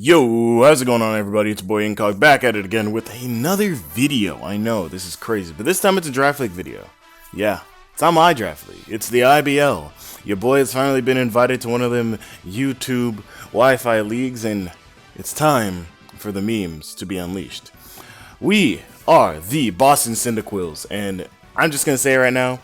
Yo, how's it going on, everybody? It's your boy Incog back at it again with another video. I know, this is crazy, but this time it's a draft league video. Yeah, it's not my draft league, it's the IBL. Your boy has finally been invited to one of them YouTube Wi-Fi leagues, and it's time for the memes to be unleashed. We are the Boston Cyndaquils, and I'm just gonna say right now,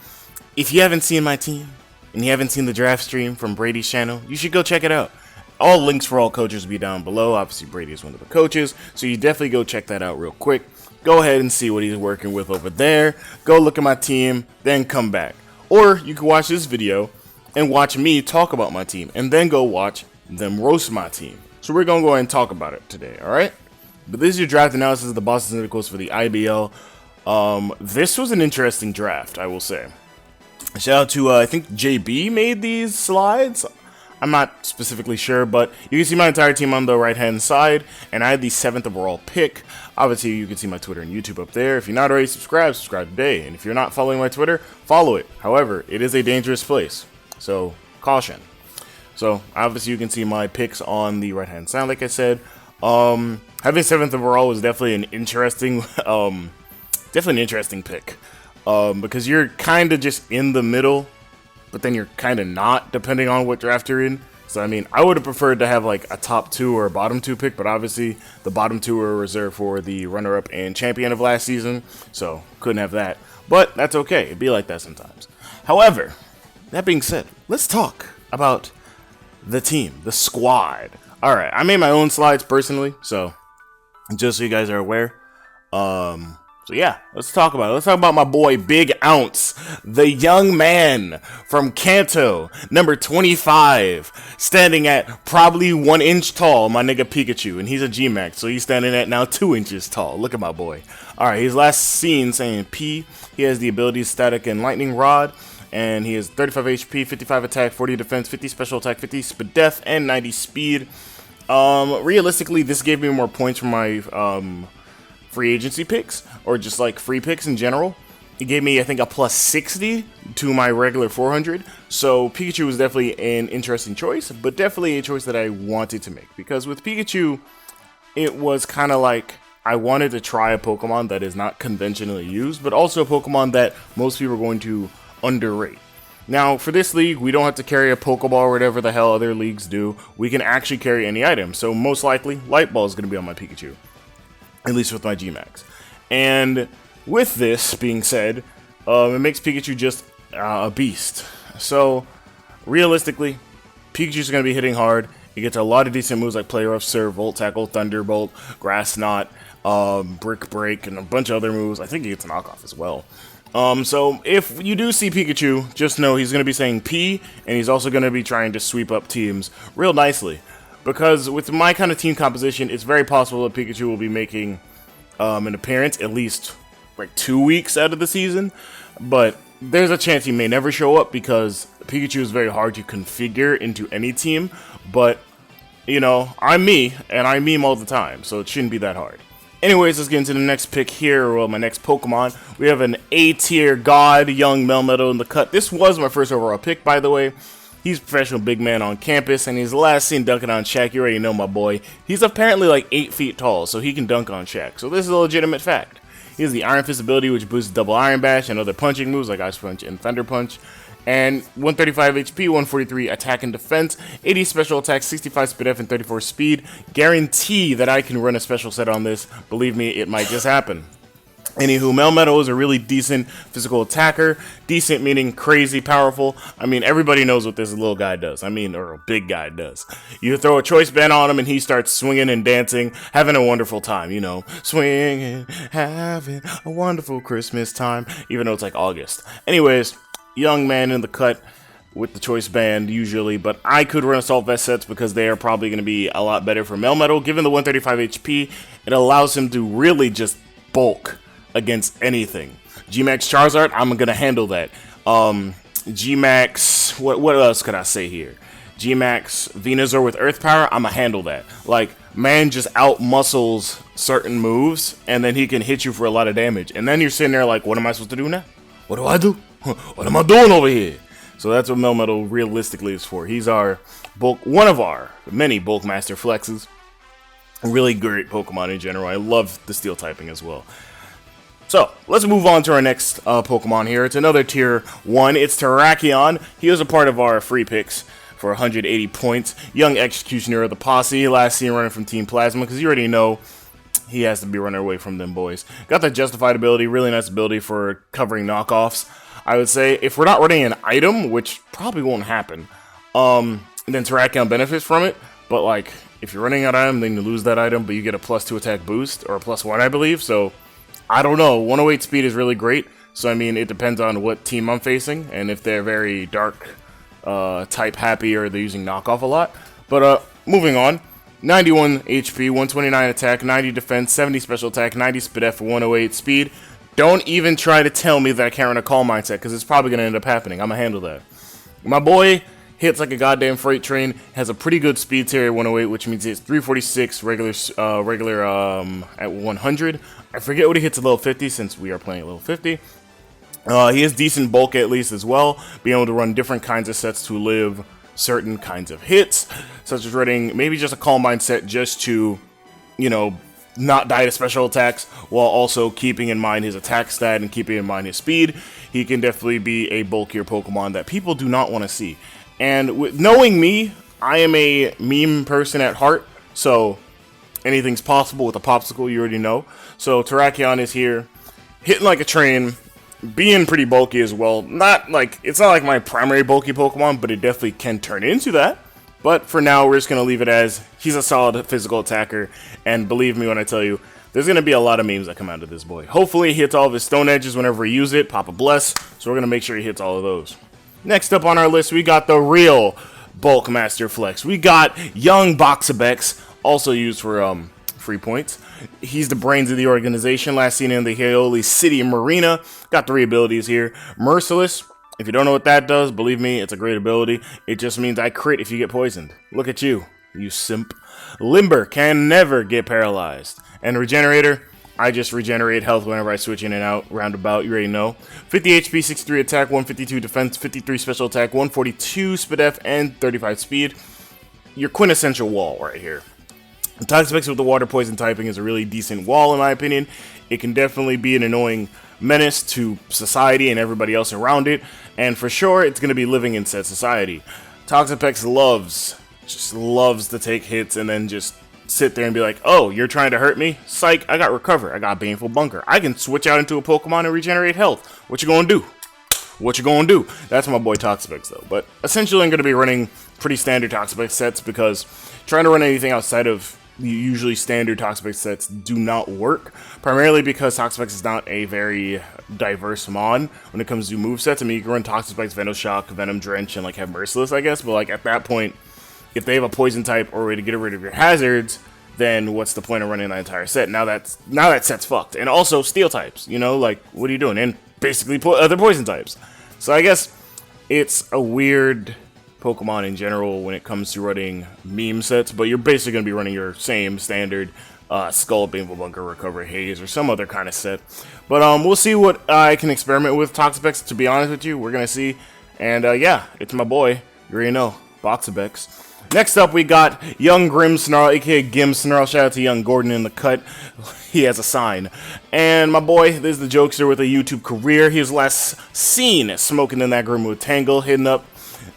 if you haven't seen my team, and you haven't seen the draft stream from Brady's channel, you should go check it out. All links for all coaches will be down below. Obviously, Brady is one of the coaches, so you definitely go check that out real quick. Go ahead and see what he's working with over there. Go look at my team, then come back. Or you can watch this video and watch me talk about my team, and then go watch them roast my team. So we're going to go ahead and talk about it today, alright? But this is your draft analysis of the Boston Cyndaquils for the IBL. This was an interesting draft, I will say. Shout out to, I think JB made these slides. I'm not specifically sure, but you can see my entire team on the right-hand side, and I had the 7th overall pick. Obviously, you can see my Twitter and YouTube up there. If you're not already subscribed, subscribe today. And if you're not following my Twitter, follow it. However, it is a dangerous place, so caution. So, obviously, you can see my picks on the right-hand side, like I said. Having 7th overall was definitely an interesting, pick, because you're kind of just in the middle, but then you're kind of not, depending on what draft you're in. So, I mean, I would have preferred to have, like, a top 2 or a bottom 2 pick, but obviously the bottom 2 were reserved for the runner-up and champion of last season, so couldn't have that. But that's okay. It'd be like that sometimes. However, that being said, let's talk about the team, the squad. All right, I made my own slides personally, so just so you guys are aware. So yeah, let's talk about it. Let's talk about my boy Big Ounce, the young man from Kanto, number 25, standing at probably 1 inch tall, my nigga Pikachu, and he's a G-Max, so he's standing at now 2 inches tall. Look at my boy. Alright, he's last seen saying P. He has the abilities Static and Lightning Rod, and he has 35 HP, 55 attack, 40 defense, 50 special attack, 50 def, and 90 speed. Realistically, this gave me more points for my free agency picks, or just like free picks in general. It gave me, I think, a plus 60 to my regular 400, so Pikachu was definitely an interesting choice, but definitely a choice that I wanted to make, because with Pikachu, it was kind of like, I wanted to try a Pokemon that is not conventionally used, but also a Pokemon that most people are going to underrate. Now, for this league, we don't have to carry a Pokeball or whatever the hell other leagues do. We can actually carry any item, so most likely, Light Ball is going to be on my Pikachu. At least with my G-Max. And with this being said, it makes Pikachu just a beast. So, realistically, Pikachu's going to be hitting hard. He gets a lot of decent moves like Play Rough, Serve, Volt Tackle, Thunderbolt, Grass Knot, Brick Break, and a bunch of other moves. I think he gets a knockoff as well. So, if you do see Pikachu, just know he's going to be saying P, and he's also going to be trying to sweep up teams real nicely. Because with my kind of team composition, it's very possible that Pikachu will be making an appearance at least like 2 weeks out of the season. But there's a chance he may never show up because Pikachu is very hard to configure into any team. But, you know, I'm me, and I meme all the time, so it shouldn't be that hard. Anyways, let's get into the next pick here, or my next Pokemon. We have an A-tier god, young Melmetal in the cut. This was my first overall pick, by the way. He's a professional big man on campus, and he's last seen dunking on Shaq. You already know my boy. He's apparently like 8 feet tall, so he can dunk on Shaq. So this is a legitimate fact. He has the Iron Fist ability, which boosts double Iron Bash and other punching moves like Ice Punch and Thunder Punch. And 135 HP, 143 attack and defense, 80 special attack, 65 speed F, and 34 speed. Guarantee that I can run a special set on this. Believe me, it might just happen. Anywho, Melmetal is a really decent physical attacker. Decent meaning crazy powerful. I mean, everybody knows what this little guy does. I mean, or a big guy does. You throw a choice band on him and he starts swinging and dancing, having a wonderful time, you know. Swinging, having a wonderful Christmas time, even though it's like August. Anyways, young man in the cut with the choice band usually, but I could run Assault Vest sets because they are probably going to be a lot better for Melmetal. Given the 135 HP, it allows him to really just bulk against anything. G-Max Charizard, I'm gonna handle that. G-Max, what else could I say here? G-Max Venusaur with Earth Power, I'ma handle that. Like, man just out-muscles certain moves, and then he can hit you for a lot of damage. And then you're sitting there like, what am I supposed to do now? What do I do? What am I doing over here? So that's what Melmetal realistically is for. He's our bulk, one of our many Bulk Master flexes. Really great Pokemon in general. I love the Steel typing as well. So, let's move on to our next Pokemon here. It's another Tier 1. It's Tarakion. He was a part of our free picks for 180 points. Young Executioner of the Posse. Last seen running from Team Plasma, because you already know he has to be running away from them boys. Got that Justified ability. Really nice ability for covering knockoffs. I would say, if we're not running an item, which probably won't happen, then Tarakion benefits from it. But, like, if you're running an item, then you lose that item, but you get a +2 attack boost, or a +1, I believe, so I don't know. 108 speed is really great, so I mean, it depends on what team I'm facing, and if they're very dark type happy, or they're using knockoff a lot. But moving on, 91 HP, 129 attack, 90 defense, 70 special attack, 90 speed F, 108 speed. Don't even try to tell me that I can't run a Calm Mindset, because it's probably going to end up happening. I'm going to handle that. My boy hits like a goddamn freight train, has a pretty good speed tier at 108, which means it's 346 regular at 100. I forget what he hits at level 50, since we are playing at level 50. He has decent bulk at least as well, being able to run different kinds of sets to live certain kinds of hits, such as running maybe just a Calm Mindset just to, you know, not die to special attacks, while also keeping in mind his attack stat and keeping in mind his speed. He can definitely be a bulkier Pokemon that people do not want to see. And with knowing me, I am a meme person at heart, so anything's possible with a popsicle, you already know. So Tarakion is here, hitting like a train, being pretty bulky as well. It's not like my primary bulky Pokemon, but it definitely can turn into that. But for now, we're just going to leave it as he's a solid physical attacker, and believe me when I tell you, there's going to be a lot of memes that come out of this boy. Hopefully he hits all of his Stone Edges whenever he uses it, Papa Bless, so we're going to make sure he hits all of those. Next up on our list, we got the real Bulk Master Flex. We got Young Boxabex, also used for free points. He's the brains of the organization, last seen in the Heoli City Marina. Got 3 abilities here. Merciless, if you don't know what that does, believe me, it's a great ability. It just means I crit if you get poisoned. Look at you, you simp. Limber, can never get paralyzed. And Regenerator, I just regenerate health whenever I switch in and out, roundabout, you already know. 50 HP, 63 attack, 152 defense, 53 special attack, 142 speed F, and 35 speed. Your quintessential wall right here. Toxapex with the water poison typing is a really decent wall in my opinion. It can definitely be an annoying menace to society and everybody else around it, and for sure it's going to be living in said society. Toxapex just loves to take hits and then just sit there and be like, oh, you're trying to hurt me? Psych, I got Recover, I got Baneful Bunker. I can switch out into a Pokemon and regenerate health. What you gonna do? What you gonna do? That's my boy Toxapex though. But essentially I'm gonna be running pretty standard Toxapex sets, because trying to run anything outside of usually standard Toxapex sets do not work. Primarily because Toxapex is not a very diverse mon when it comes to movesets. I mean, you can run Toxapex, Venoshock, Venom Drench, and like have Merciless, I guess, but like at that point, if they have a poison type or a way to get rid of your hazards, then what's the point of running that entire set? Now that set's fucked. And also steel types, you know, like what are you doing? And basically other poison types. So I guess it's a weird Pokemon in general when it comes to running meme sets, but you're basically going to be running your same standard Skull, Baneful Bunker, Recover, Haze, or some other kind of set. But we'll see what I can experiment with Toxapex, to be honest with you. We're going to see. And yeah, it's my boy, you already know, Boxabex. Next up, we got Young Grimmsnarl, aka Gimsnarl. Shout out to Young Gordon in the cut. He has a sign. And my boy, this is the jokester with a YouTube career. He was last seen smoking in that Grimwood Tangle, hitting up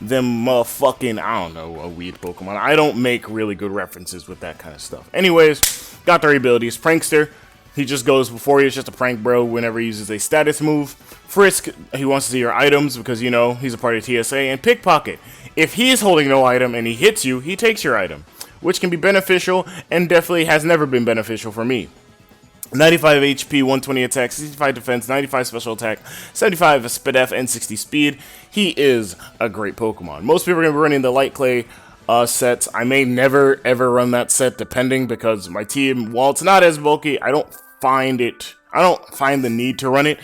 them motherfucking, I don't know, a weed Pokemon. I don't make really good references with that kind of stuff. Anyways, got 3 abilities. Prankster, he just goes before you. It's just a prank bro whenever he uses a status move. Frisk, he wants to see your items because, you know, he's a part of TSA. And Pickpocket, if he is holding no item and he hits you, he takes your item, which can be beneficial and definitely has never been beneficial for me. 95 HP, 120 attack, 65 defense, 95 special attack, 75 speed F, and 60 speed. He is a great Pokemon. Most people are going to be running the Light Clay sets. I may never ever run that set depending, because my team, while it's not as bulky, I don't find the need to run it,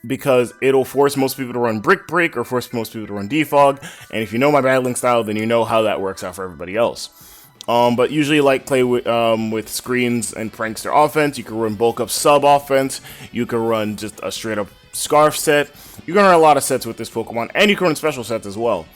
because it'll force most people to run Brick Break or force most people to run Defog, and if you know my battling style, then you know how that works out for everybody else. But usually Light Clay with screens and Prankster offense. You can run Bulk Up Sub offense. You can run just a straight up Scarf set. You can run a lot of sets with this Pokemon, and you can run special sets as well.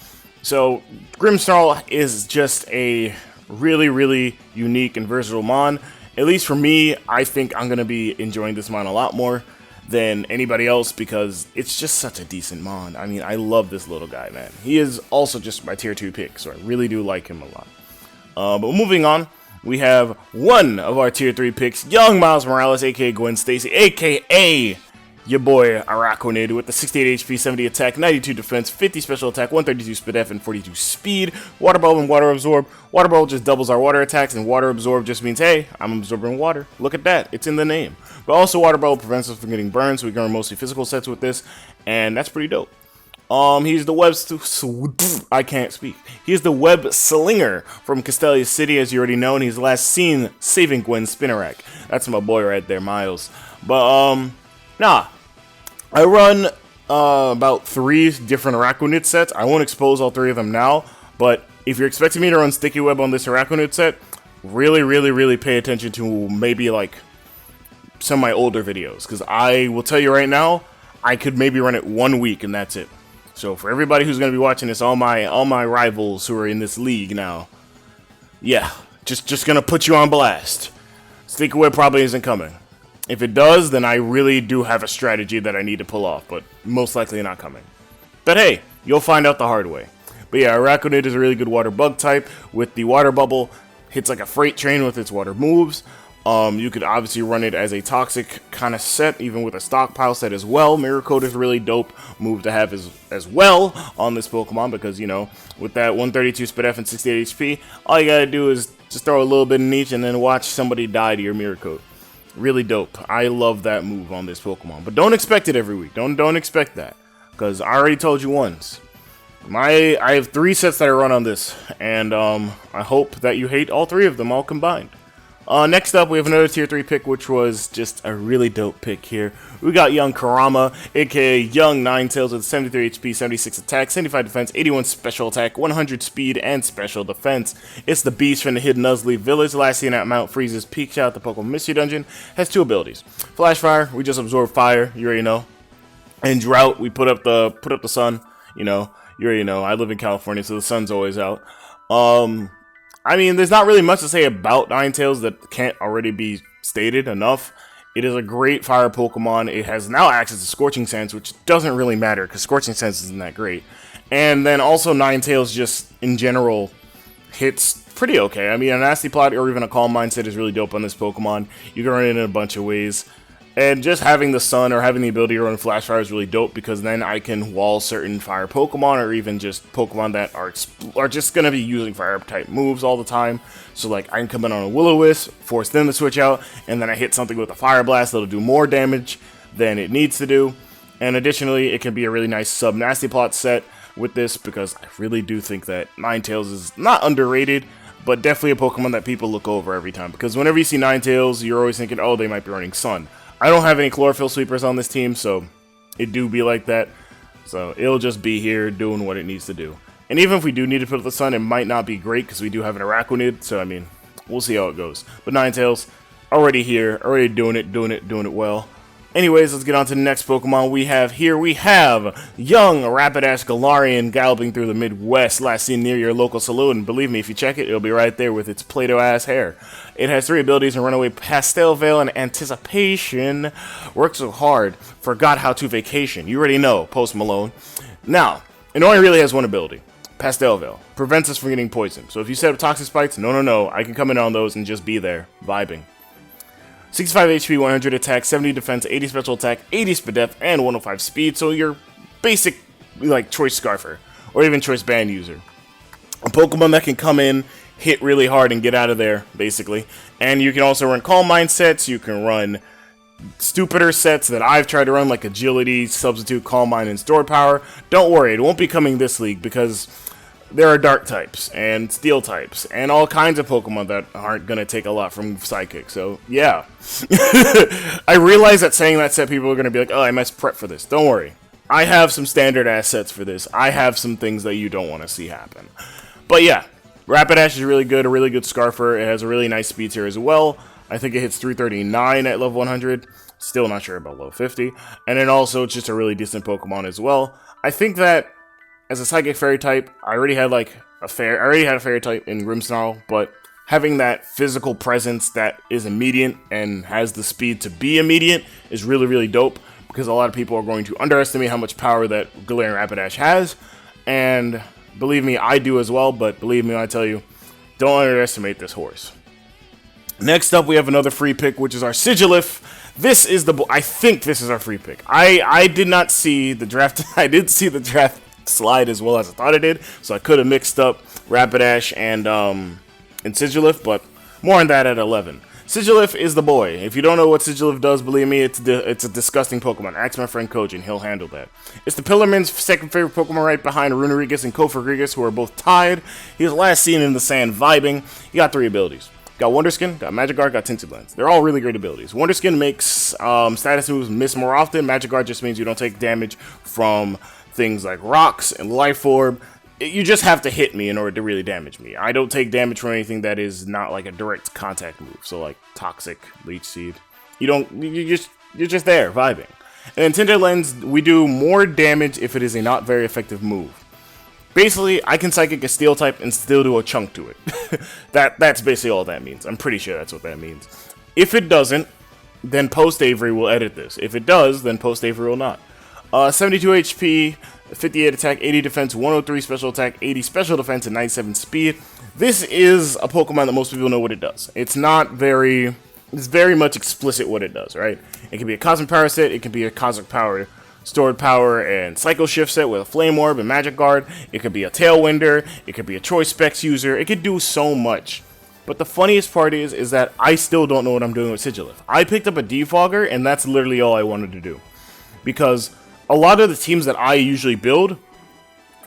So Grimmsnarl is just a Really unique and versatile mon. At least for me, I think I'm going to be enjoying this mon a lot more than anybody else because it's just such a decent mon. I mean, I love this little guy, man. He is also just my tier 2 pick, so I really do like him a lot. But moving on, we have one of our tier 3 picks, young Miles Morales, aka Gwen Stacy, aka your boy Araquanid with the 68 HP, 70 attack, 92 defense, 50 special attack, 132 speed F, and 42 speed. Water Bubble and Water Absorb. Water Bubble just doubles our water attacks, and Water Absorb just means, hey, I'm absorbing water. Look at that. It's in the name. But also Water Bubble prevents us from getting burned, so we can run mostly physical sets with this, and that's pretty dope. He's the I can't speak. He's the web slinger from Castelia City, as you already know, and he's last seen saving Gwen's Spinnerack. That's my boy right there, Miles. But, nah. I run about 3 different Araquanid sets. I won't expose all 3 of them now, but if you're expecting me to run Sticky Web on this Araquanid set, really pay attention to maybe like some of my older videos, because I will tell you right now, I could maybe run it 1 week and that's it. So for everybody who's going to be watching this, all my rivals who are in this league now, yeah, just going to put you on blast. Sticky Web probably isn't coming. If it does, then I really do have a strategy that I need to pull off, but most likely not coming. But hey, you'll find out the hard way. But yeah, Araquanid is a really good water bug type with the Water Bubble. Hits like a freight train with its water moves. You could obviously run it as a toxic kind of set, even with a stockpile set as well. Mirror Coat is a really dope move to have as well on this Pokemon because, you know, with that 132 speed F and 68 HP, all you gotta do is just throw a little bit in each and then watch somebody die to your Mirror Coat. Really dope. I love that move on this Pokemon, but don't expect it every week. Don't expect that, because I already told you once. I have 3 sets that I run on this, and I hope that you hate all 3 of them all combined. Next up, we have another tier 3 pick, which was just a really dope pick here. We got young Karama, aka young Ninetales with 73 HP, 76 attack, 75 defense, 81 special attack, 100 speed, and special defense. It's the beast from the Hidden Nuzleaf Village, last seen at Mount Freeze's Peak Shot, the Pokemon Mystery Dungeon. Has 2 abilities. Flash Fire, we just absorb fire, you already know. And Drought, we put up the sun, you know. You already know, I live in California, so the sun's always out. I mean, there's not really much to say about Ninetales that can't already be stated enough. It is a great fire Pokemon. It has now access to Scorching Sands, which doesn't really matter, because Scorching Sands isn't that great. And then also Ninetales just, in general, hits pretty okay. I mean, a Nasty Plot or even a Calm Mindset is really dope on this Pokemon. You can run it in a bunch of ways. And just having the sun or having the ability to run Flash Fire is really dope, because then I can wall certain fire Pokemon, or even just Pokemon that are just going to be using fire type moves all the time. So like I can come in on a Will-O-Wisp, force them to switch out, and then I hit something with a Fire Blast that'll do more damage than it needs to do. And additionally, it can be a really nice sub Nasty Plot set with this, because I really do think that Ninetales is not underrated, but definitely a Pokemon that people look over every time. Because whenever you see Ninetales, you're always thinking, oh, they might be running Sun. I don't have any Chlorophyll Sweepers on this team, so it do be like that. So it'll just be here doing what it needs to do. And even if we do need to put up the sun, it might not be great because we do have an Araquanid. So, I mean, we'll see how it goes. But Ninetales, already here, already doing it well. Anyways, let's get on to the next Pokemon we have here. We have young Rapidash Galarian galloping through the Midwest, last seen near your local saloon. And believe me, if you check it, it'll be right there with its Play-Doh-ass hair. It has 3 abilities in Runaway, Pastel Veil, and Anticipation. Worked so hard, forgot how to vacation. You already know, Post Malone. Now, it only really has 1 ability. Pastel Veil. Prevents us from getting poisoned. So if you set up Toxic Spikes, no, I can come in on those and just be there, vibing. 65 HP, 100 attack, 70 defense, 80 special attack, 80 speed depth, and 105 speed. So your basic, like, Choice Scarfer, or even Choice Band user. A Pokemon that can come in, hit really hard, and get out of there, basically. And you can also run Calm Mind sets, you can run stupider sets that I've tried to run, like Agility, Substitute, Calm Mind, and Stored Power. Don't worry, it won't be coming this league, because there are Dark types, and Steel types, and all kinds of Pokemon that aren't going to take a lot from Psychic, so yeah. I realize that saying that set, people are going to be like, oh, I must prep for this. Don't worry. I have some standard assets for this. I have some things that you don't want to see happen. But yeah, Rapidash is really good, a really good Scarfer. It has a really nice speed tier as well. I think it hits 339 at level 100. Still not sure about level 50. And then also, it's just a really decent Pokemon as well. I think that as a Psychic Fairy type, I already had a Fairy type in Grimmsnarl, but having that physical presence that is immediate and has the speed to be immediate is really, really dope, because a lot of people are going to underestimate how much power that Galarian Rapidash has, and believe me, I do as well, but believe me when I tell you, don't underestimate this horse. Next up, we have another free pick, which is our Sigilif. This is I think this is our free pick. I did not see the draft. I didn't see the draft slide as well as I thought it did, so I could have mixed up Rapidash and Sigilif, but more on that at 11. Sigilif is the boy. If you don't know what Sigilif does, believe me, it's a disgusting Pokemon. Ask my friend Kojin, he'll handle that. It's the Pillarman's second favorite Pokemon, right behind Runerigus and Kofagrigus, who are both tied. He was last seen in the sand vibing. He got 3 abilities. Got Wonder Skin, got Magic Guard, got Tinted Lens. They're all really great abilities. Wonder Skin makes status moves miss more often. Magic Guard just means you don't take damage from things like rocks and Life Orb. You just have to hit me in order to really damage me. I don't take damage from anything that is not like a direct contact move. So like Toxic, Leech Seed. You're just there, vibing. And then Tinted Lens, we do more damage if it is a not very effective move. Basically, I can Psychic a Steel type and still do a chunk to it. That's basically all that means. I'm pretty sure that's what that means. If it doesn't, then Post Avery will edit this. If it does, then Post Avery will not. 72 HP, 58 attack, 80 defense, 103 special attack, 80 special defense, and 97 speed. This is a Pokemon that most people know what it does. It's very much explicit what it does, right? It can be a Cosmic Power set, it can be a Cosmic Power Stored Power and Psycho Shift set with a Flame Orb and Magic Guard. It could be a Tailwinder. It could be a Choice Specs user. It could do so much. But the funniest part is that I still don't know what I'm doing with Sigilif. I picked up a Defogger, and that's literally all I wanted to do. Because a lot of the teams that I usually build,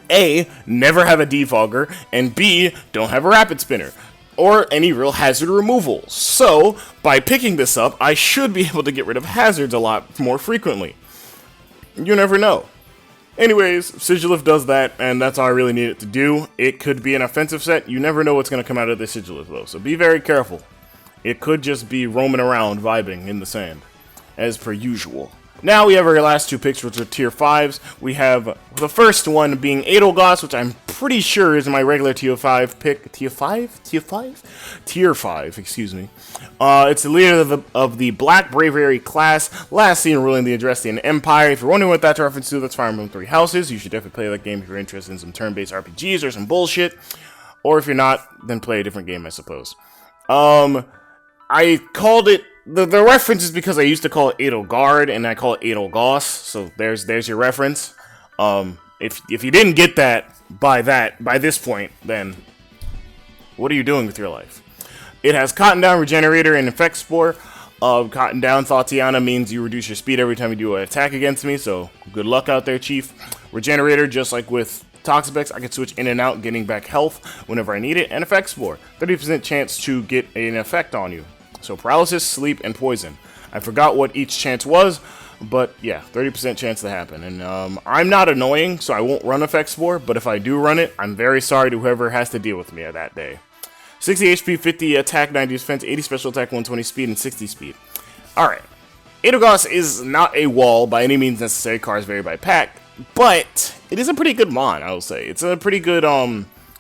A, never have a Defogger, and B, don't have a Rapid Spinner, or any real hazard removal. So, by picking this up, I should be able to get rid of hazards a lot more frequently. You never know. Anyways, Sigilif does that, and that's all I really need it to do. It could be an offensive set. You never know what's going to come out of this Sigilif, though, so be very careful. It could just be roaming around, vibing in the sand, as per usual. Now we have our last 2 picks, which are tier 5s. We have the first one being Edelglass, which I'm pretty sure is my regular tier 5 pick. Tier 5? Tier 5? Tier 5, excuse me. It's the leader of the Black Bravery class, last seen ruling the Adrestian Empire. If you're wondering what that's a reference to, that's Fire Emblem 3 Houses. You should definitely play that game if you're interested in some turn-based RPGs or some bullshit. Or if you're not, then play a different game, I suppose. I called it... The reference is because I used to call it Edelgard, and I call it Edelglass, so there's your reference. If you didn't get that by this point, then what are you doing with your life? It has Cotton Down, Regenerator, and Effect Spore. Cotton Down, Thoughttiana means you reduce your speed every time you do an attack against me, so good luck out there, Chief. Regenerator, just like with Toxapex, I can switch in and out, getting back health whenever I need it, and Effect Spore, 30% chance to get an effect on you. So Paralysis, Sleep, and Poison. I forgot what each chance was, but yeah, 30% chance to happen. And I'm not annoying, so I won't run Effect Spore, but if I do run it, I'm very sorry to whoever has to deal with me that day. 60 HP, 50 attack, 90 defense, 80 special attack, 120 speed, and 60 speed. Alright. Edelglass is not a wall by any means necessary. Cars vary by pack, but it is a pretty good mon, I will say. It's a pretty good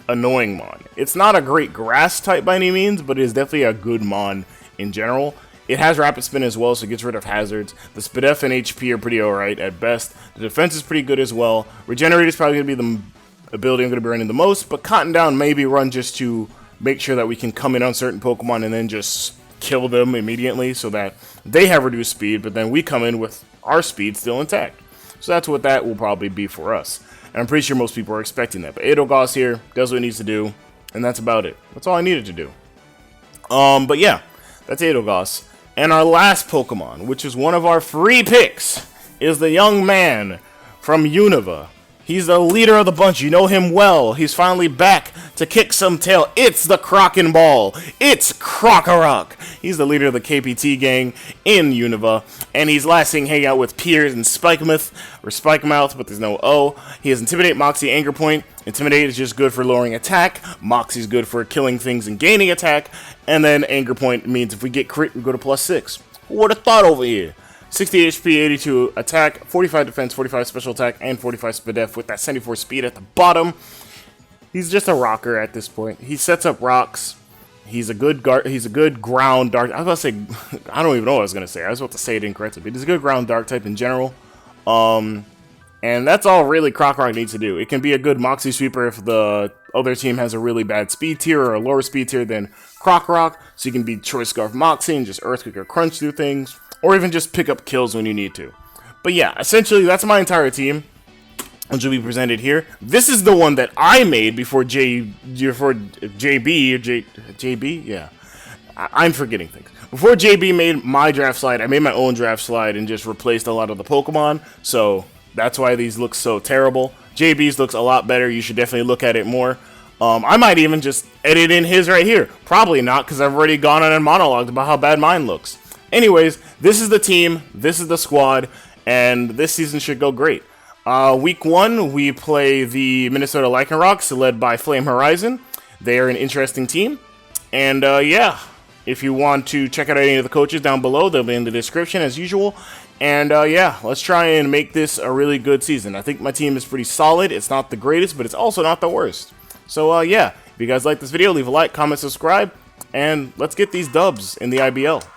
annoying mon. It's not a great grass type by any means, but it is definitely a good mon in general. It has Rapid Spin as well, so it gets rid of hazards. The Spadef and HP are pretty alright at best. The defense is pretty good as well. Regenerate is probably going to be the ability I'm going to be running the most, but Cotton Down may be run just to make sure that we can come in on certain Pokemon and then just kill them immediately so that they have reduced speed, but then we come in with our speed still intact. So that's what that will probably be for us. And I'm pretty sure most people are expecting that. But Edelglass here does what it needs to do, and that's about it. That's all I needed to do. But yeah. That's Edelglass. And our last Pokemon, which is one of our free picks, is the young man from Unova. He's the leader of the bunch. You know him well. He's finally back to kick some tail. It's the Crockin' Ball. It's Crocorock. He's the leader of the KPT gang in Unova. And he's last seen hang out with Piers and Spikemouth, but there's no O. He has Intimidate, Moxie, Anger Point. Intimidate is just good for lowering attack. Moxie's good for killing things and gaining attack. And then Anger Point means if we get crit, we go to +6. Who would have thought over here? 60 HP, 82 attack, 45 defense, 45 special attack, and 45 Spadef with that 74 speed at the bottom. He's just a rocker at this point. He sets up rocks. He's a good guard. He's a good ground dark. I was about to say, I don't even know what I was gonna say. I was about to say it incorrectly, but he's a good ground dark type in general. And that's all really Crocorock needs to do. It can be a good Moxie sweeper if the other team has a really bad speed tier or a lower speed tier than Crocorock. So you can be Choice Scarf Moxie and just Earthquake or Crunch through things, or even just pick up kills when you need to. But yeah, essentially that's my entire team, which will be presented here. This is the one that I made before JB or JB. Yeah, I'm forgetting things. Before JB made my draft slide, I made my own draft slide and just replaced a lot of the Pokemon. So that's why these look so terrible. JB's looks a lot better. You should definitely look at it more. I might even just edit in his right here. Probably not, because I've already gone on and monologued about how bad mine looks. Anyways, this is the team. This is the squad. And this season should go great. Week 1, we play the Minnesota Lycanrocs, led by FlameHorizon. They are an interesting team. And yeah, if you want to check out any of the coaches down below, they'll be in the description as usual. And yeah, let's try and make this a really good season. I think my team is pretty solid. It's not the greatest, but it's also not the worst. So yeah, if you guys like this video, leave a like, comment, subscribe, and let's get these dubs in the IBL.